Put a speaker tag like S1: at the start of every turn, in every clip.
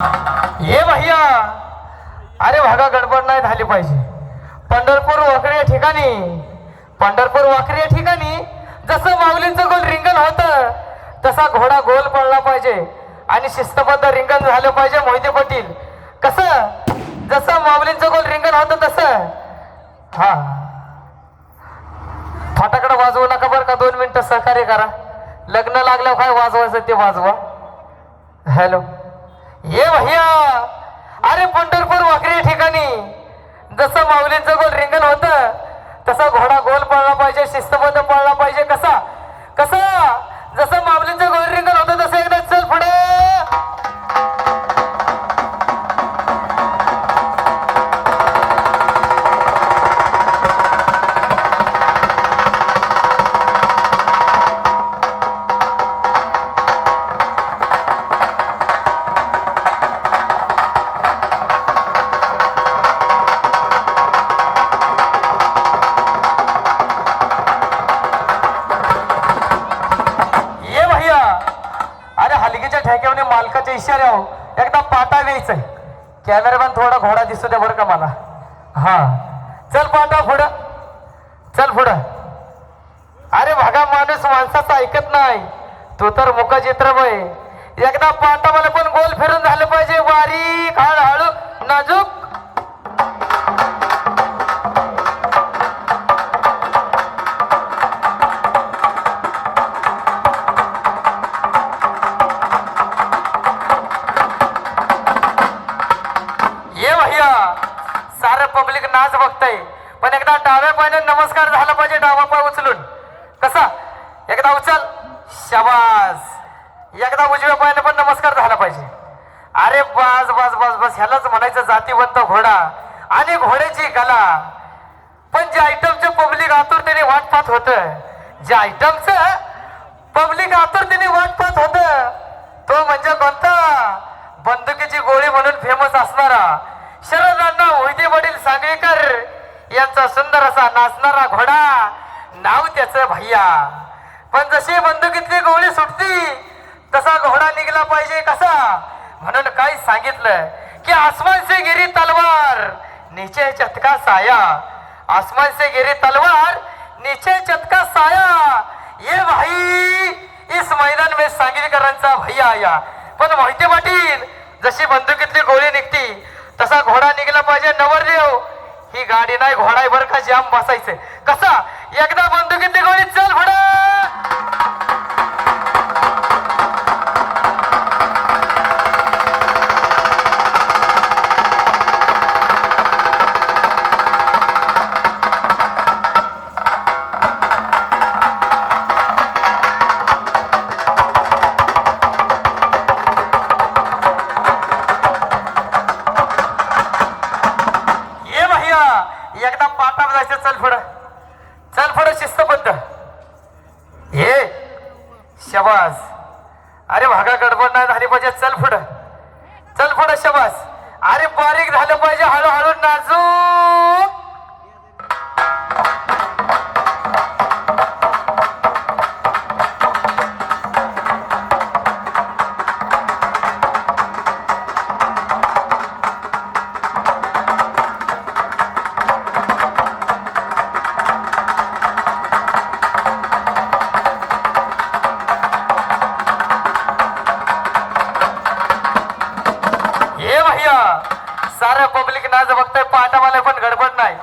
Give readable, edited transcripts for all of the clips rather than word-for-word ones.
S1: ये भैया, अरे भागा गडबड नाही झाली पाहिजे. पंढरपूर वाकडी या ठिकाणी, पंढरपूर वाकडी या ठिकाणी जसं माऊलींचं गोल रिंगण होतं तसा घोडा गोल पडला पाहिजे आणि शिस्तबद्ध रिंगण झालं पाहिजे. मोहिते पाटील, कसं जसं माऊलींचं गोल रिंगण होतं तसं. हा, फाटाकडे वाजवू नका बरं का, 2 मिनिटं सहकार्य करा. लग्न लागल्यावर काय वाजवायचं ते वाजवा. हॅलो, ये भैया, अरे पंढरपूर वाकडी ठिकाणी जसं माऊलींचं गोल रिंगण होतं तसा घोडा गोल पळला पाहिजे, शिस्तबद्ध पळला पाहिजे. कसा कसा जसं माऊलींचं गोल रिंगण होतं तसं एकदा चल पुढे. ठेक्याने मालकाच्या इशाऱ्यावर एकदा पाटा द्यायचंय. कॅमेरामॅन थोडा घोडा दिसतो द्या बरं का मला. हा, चल पाटा पुढं, चल पुढं. अरे भागा माणूस माणसाचं ऐकत नाही, तो तर मुका चित्रमय. एकदा पाटा मला पण गोल फिरून झालं पाहिजे, बारीक हळूहळू नाजूक. सारं पब्लिक नाच बघताय, पण एकदा डाव्या पायाने नमस्कार झाला पाहिजे. डावा पाय उचलून कसा एकदा उचल, शाबास. एकदा उजव्या पायाने पण नमस्कार झाला पाहिजे. अरे बस बस बस बस, ह्यालाच म्हणायचं जातीवंत घोडा आणि घोड्याची कला. पण ज्या आयटमचं पब्लिक आतुरतेने वाट पाहत होत, ज्या आयटमचं पब्लिक आतुरतेने वाट पाहत होत, तो म्हणजे कोणता? बंदुकीची गोळी म्हणून फेमस असणारा शरद अण्णा मोहिते पाटील सांगलीकर यांचा सुंदर असा नाचणारा घोडा, नाव त्याचं भैया. पण जशी बंदुकीतली गोळी सुटती तसा घोडा निघला पाहिजे. कसा? म्हणून काय सांगितलं की आसमान से गिरी तलवार नीचे चटका साया, आसमान से गिरी तलवार नीचे चटका साया. ये भाई इस मैदान में सांगलीकरांचा भैया आया. पण मोहिते पाटील, जशी बंदुकीतली गोळी निघती तसा घोडा निघला पाहिजे. नवरदेव, ही गाडी नाही घोडा आहे बरं का, जाम बसायचं. कसा? एकदा बंदुकीतली गोळी, चल पुढे. एकदा पाटा जायचं, चल पुढं, चल पुढं शिस्तबद्ध. हे शबास. अरे भागा गडबड नाही झाली पाहिजे, चल पुढं, चल पुढं, शबास. अरे बारीक झालं पाहिजे, हळूहळू नाजूक. सारं पब्लिक नाच बघताय, पाटावाला पण गडबड नाही.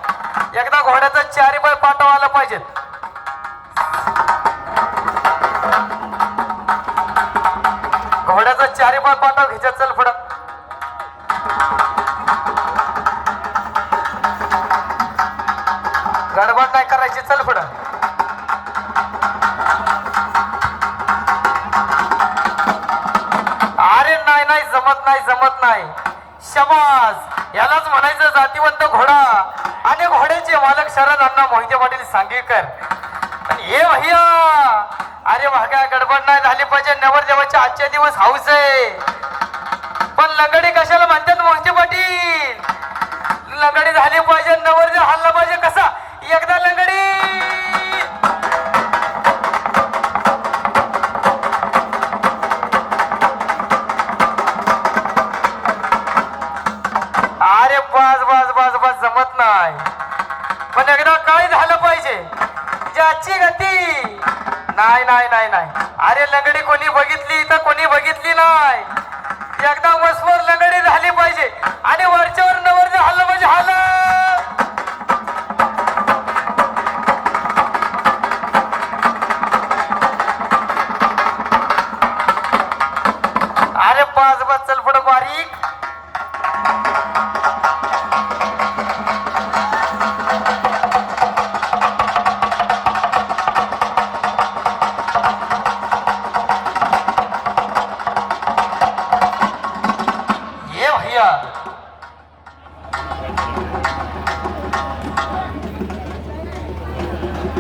S1: एकदा घोड्याचा 4 पाय पाटावाला पाहिजेत. घोड्याचा 4 पाय पाटा घ्यायचा, चल पुढं. गडबड नाही करायची, चल पुढं. अरे नाही नाही, जमत नाही, जमत नाही. शबास. यालाच म्हणायचं जातीवंत घोडा आणि घोड्याचे मालक शरद अण्णा मोहिते पाटील सांगलीकर. हे भैया, अरे भागा गडबड नाही झाली पाहिजे. नवरदेवाचे आजचे दिवस हाऊस आहे, पण लंगडी कशाला म्हणतात मोहिते पाटील? लंगडी झाली पाहिजे, नवरदेव हल्ला पाहिजे. कसा? एकदा लंगडी. नाही. पण एकदा काय झालं पाहिजे, ज्याची गती नाही नाही नाही नाही. अरे लंगडी कोणी बघितली तर कोणी बघितली